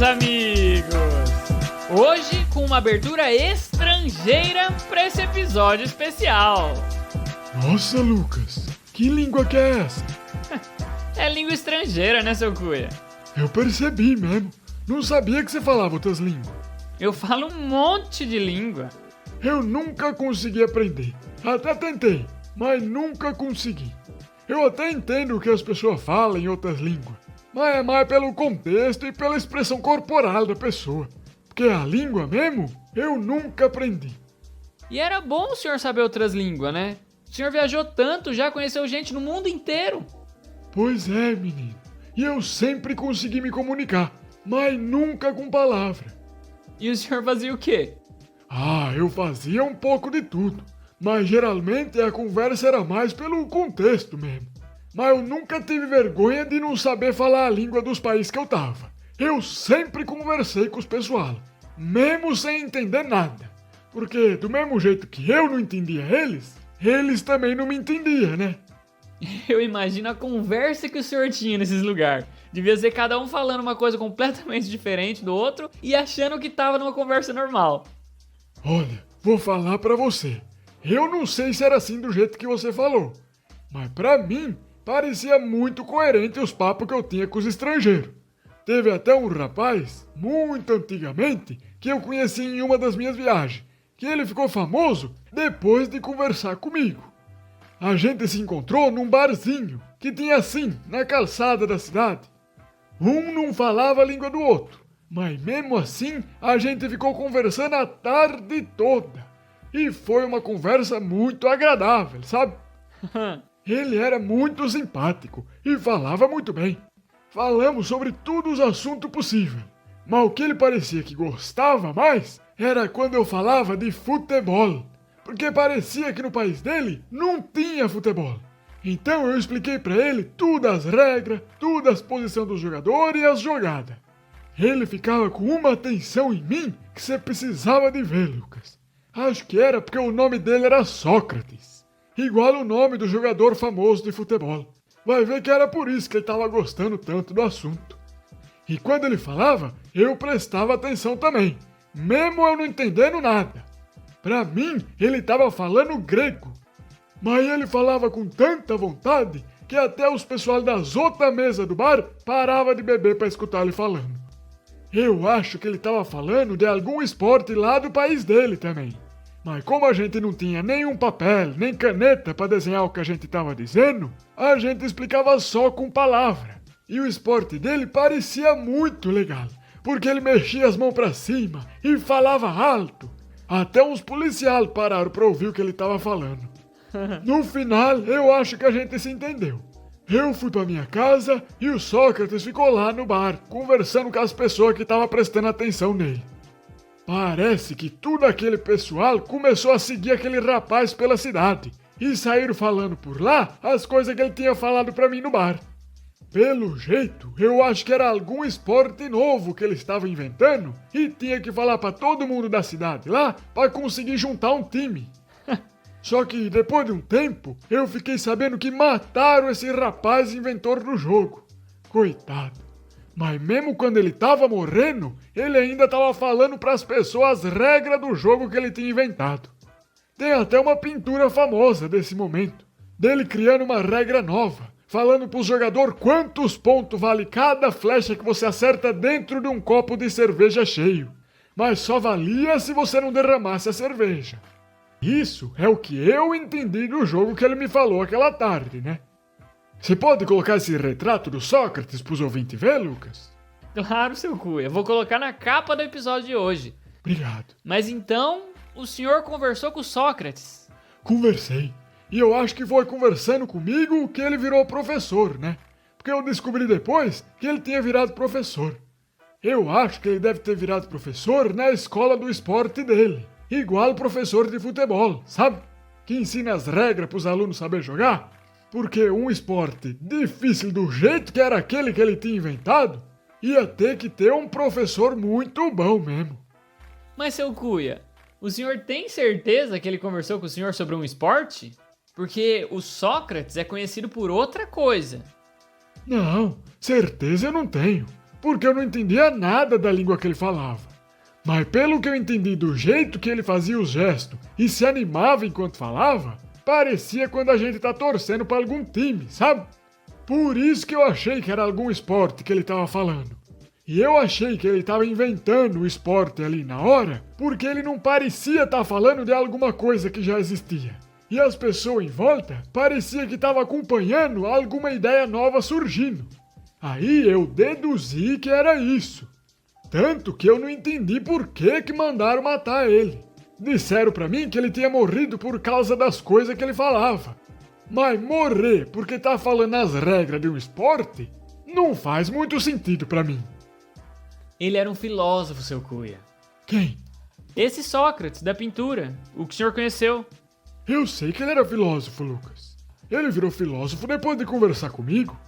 meus amigos! Hoje com uma abertura estrangeira para esse episódio especial. Nossa, Lucas, que língua que é essa? É língua estrangeira, né, seu Cuia? Eu percebi mesmo. Não sabia que você falava outras línguas. Eu falo um monte de língua. Eu nunca consegui aprender. Até tentei, mas nunca consegui. Eu até entendo o que as pessoas falam em outras línguas, mas é mais pelo contexto e pela expressão corporal da pessoa. Porque a língua mesmo, eu nunca aprendi. E era bom o senhor saber outras línguas, né? O senhor viajou tanto, já conheceu gente no mundo inteiro. Pois é, menino. E eu sempre consegui me comunicar, mas nunca com palavra. E o senhor fazia o quê? Eu fazia um pouco de tudo, mas geralmente a conversa era mais pelo contexto mesmo. Mas eu nunca tive vergonha de não saber falar a língua dos países que eu tava. Eu sempre conversei com os pessoal, mesmo sem entender nada. Porque do mesmo jeito que eu não entendia eles também não me entendiam, né? Eu imagino a conversa que o senhor tinha nesses lugares. Devia ser cada um falando uma coisa completamente diferente do outro e achando que tava numa conversa normal. Olha, vou falar pra você. Eu não sei se era assim do jeito que você falou, mas pra mim parecia muito coerente os papos que eu tinha com os estrangeiros. Teve até um rapaz, muito antigamente, que eu conheci em uma das minhas viagens, que ele ficou famoso depois de conversar comigo. A gente se encontrou num barzinho que tinha assim, na calçada da cidade. Um não falava a língua do outro, mas mesmo assim a gente ficou conversando a tarde toda. E foi uma conversa muito agradável, sabe? Ele era muito simpático e falava muito bem. Falamos sobre todos os assuntos possíveis, mas o que ele parecia que gostava mais era quando eu falava de futebol, porque parecia que no país dele não tinha futebol. Então eu expliquei pra ele todas as regras, todas as posições do jogador e as jogadas. Ele ficava com uma atenção em mim que você precisava de ver, Lucas. Acho que era porque o nome dele era Sócrates, igual o nome do jogador famoso de futebol. Vai ver que era por isso que ele estava gostando tanto do assunto. E quando ele falava, eu prestava atenção também, mesmo eu não entendendo nada. Pra mim, ele estava falando grego, mas ele falava com tanta vontade que até os pessoal das outras mesas do bar parava de beber para escutar ele falando. Eu acho que ele estava falando de algum esporte lá do país dele também. Mas como a gente não tinha nenhum papel, nem caneta para desenhar o que a gente estava dizendo, a gente explicava só com palavra. E o esporte dele parecia muito legal, porque ele mexia as mãos para cima e falava alto. Até uns policiais pararam para ouvir o que ele estava falando. No final, eu acho que a gente se entendeu. Eu fui para minha casa e o Sócrates ficou lá no bar, conversando com as pessoas que estavam prestando atenção nele. Parece que todo aquele pessoal começou a seguir aquele rapaz pela cidade e saíram falando por lá as coisas que ele tinha falado para mim no bar. Pelo jeito, eu acho que era algum esporte novo que ele estava inventando e tinha que falar para todo mundo da cidade lá para conseguir juntar um time. Só que depois de um tempo, eu fiquei sabendo que mataram esse rapaz inventor do jogo. Coitado. Mas mesmo quando ele tava morrendo, ele ainda tava falando pras pessoas as regras do jogo que ele tinha inventado. Tem até uma pintura famosa desse momento, dele criando uma regra nova, falando pro jogador quantos pontos vale cada flecha que você acerta dentro de um copo de cerveja cheio. Mas só valia se você não derramasse a cerveja. Isso é o que eu entendi do jogo que ele me falou aquela tarde, né? Você pode colocar esse retrato do Sócrates pros ouvintes ver, Lucas? Claro, seu Cuia. Vou colocar na capa do episódio de hoje. Obrigado. Mas então, o senhor conversou com o Sócrates? Conversei. E eu acho que foi conversando comigo que ele virou professor, né? Porque eu descobri depois que ele tinha virado professor. Eu acho que ele deve ter virado professor na escola do esporte dele. Igual professor de futebol, sabe? Que ensina as regras pros alunos saber jogar. Porque um esporte difícil do jeito que era aquele que ele tinha inventado, ia ter que ter um professor muito bom mesmo. Mas, seu Cuia, o senhor tem certeza que ele conversou com o senhor sobre um esporte? Porque o Sócrates é conhecido por outra coisa. Não, certeza eu não tenho. porque eu não entendia nada da língua que ele falava. Mas pelo que eu entendi do jeito que ele fazia os gestos e se animava enquanto falava, parecia quando a gente tá torcendo para algum time, sabe? Por isso que eu achei que era algum esporte que ele tava falando. E eu achei que ele tava inventando o esporte ali na hora, porque ele não parecia estar falando de alguma coisa que já existia. E as pessoas em volta parecia que estavam acompanhando alguma ideia nova surgindo. Aí eu deduzi que era isso. Tanto que eu não entendi por que mandaram matar ele. Disseram pra mim que ele tinha morrido por causa das coisas que ele falava. Mas morrer porque tá falando as regras de um esporte não faz muito sentido pra mim. Ele era um filósofo, seu Cuia. Quem? Esse Sócrates, da pintura, o que o senhor conheceu. Eu sei que ele era filósofo, Lucas. Ele virou filósofo depois de conversar comigo.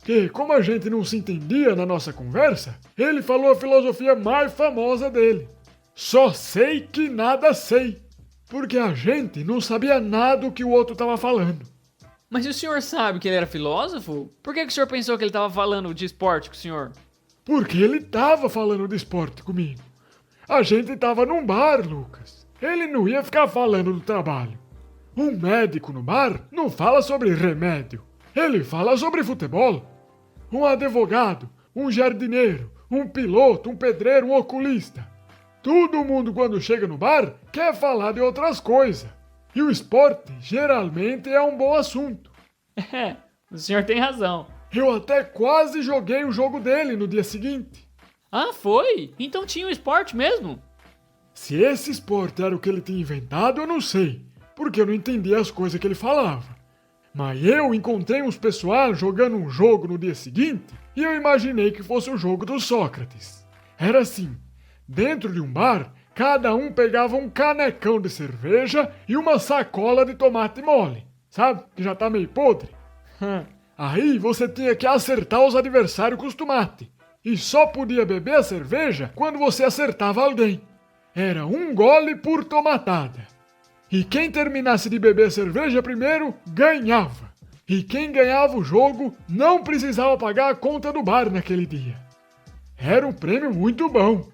Que, como a gente não se entendia na nossa conversa, ele falou a filosofia mais famosa dele. Só sei que nada sei. Porque a gente não sabia nada do que o outro estava falando. Mas se o senhor sabe que ele era filósofo, por que o senhor pensou que ele estava falando de esporte com o senhor? Porque ele estava falando de esporte comigo. A gente estava num bar, Lucas. Ele não ia ficar falando do trabalho. Um médico no bar não fala sobre remédio. Ele fala sobre futebol. Um advogado, um jardineiro, um piloto, um pedreiro, um oculista. Todo mundo quando chega no bar quer falar de outras coisas. E o esporte geralmente é um bom assunto. É, o senhor tem razão. Eu até quase joguei o jogo dele no dia seguinte. Ah, foi? Então tinha o esporte mesmo? Se esse esporte era o que ele tinha inventado, eu não sei, porque eu não entendia as coisas que ele falava. Mas eu encontrei uns pessoal jogando um jogo no dia seguinte e eu imaginei que fosse o jogo do Sócrates. Era assim, dentro de um bar, cada um pegava um canecão de cerveja e uma sacola de tomate mole, sabe? Que já tá meio podre. Aí você tinha que acertar os adversários com os tomates. E só podia beber a cerveja quando você acertava alguém. Era um gole por tomatada. E quem terminasse de beber a cerveja primeiro, ganhava. E quem ganhava o jogo não precisava pagar a conta do bar naquele dia. Era um prêmio muito bom.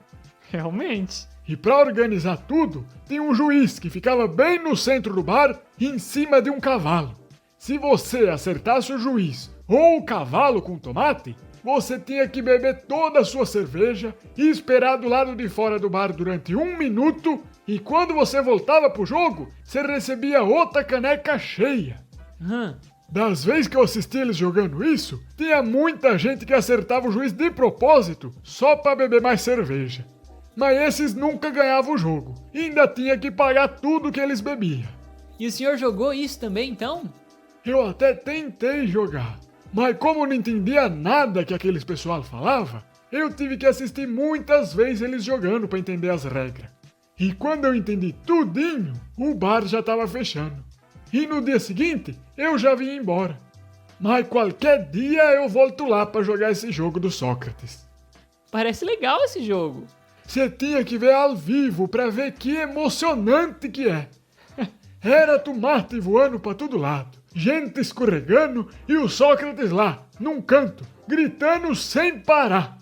Realmente. E para organizar tudo, tinha um juiz que ficava bem no centro do bar, em cima de um cavalo. Se você acertasse o juiz ou o cavalo com tomate, você tinha que beber toda a sua cerveja e esperar do lado de fora do bar durante 1 minuto, e quando você voltava pro jogo, você recebia outra caneca cheia. Das vezes que eu assisti eles jogando isso, tinha muita gente que acertava o juiz de propósito só para beber mais cerveja. Mas esses nunca ganhavam o jogo, e ainda tinha que pagar tudo que eles bebiam. E o senhor jogou isso também, então? Eu até tentei jogar, mas como eu não entendia nada que aqueles pessoal falava, eu tive que assistir muitas vezes eles jogando para entender as regras. E quando eu entendi tudinho, o bar já estava fechando. E no dia seguinte, eu já vim embora. Mas qualquer dia eu volto lá para jogar esse jogo do Sócrates. Parece legal esse jogo. Você tinha que ver ao vivo para ver que emocionante que é. Era tomate voando para todo lado, gente escorregando e o Sócrates lá, num canto, gritando sem parar.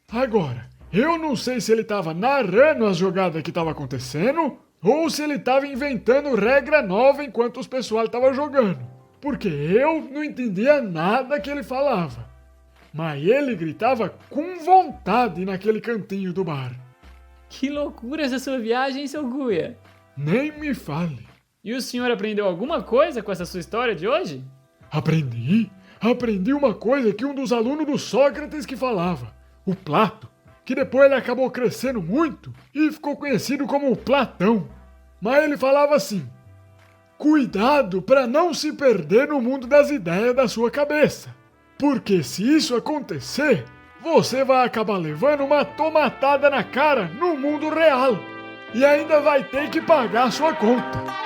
Agora, eu não sei se ele estava narrando as jogadas que estavam acontecendo ou se ele estava inventando regra nova enquanto os pessoal estavam jogando, porque eu não entendia nada que ele falava. Mas ele gritava com vontade naquele cantinho do bar. Que loucura essa sua viagem, seu Cuia. Nem me fale. E o senhor aprendeu alguma coisa com essa sua história de hoje? Aprendi uma coisa que um dos alunos do Sócrates que falava, o Plato, que depois ele acabou crescendo muito e ficou conhecido como o Platão. Mas ele falava assim: cuidado para não se perder no mundo das ideias da sua cabeça, porque se isso acontecer, você vai acabar levando uma tomatada na cara no mundo real e ainda vai ter que pagar a sua conta.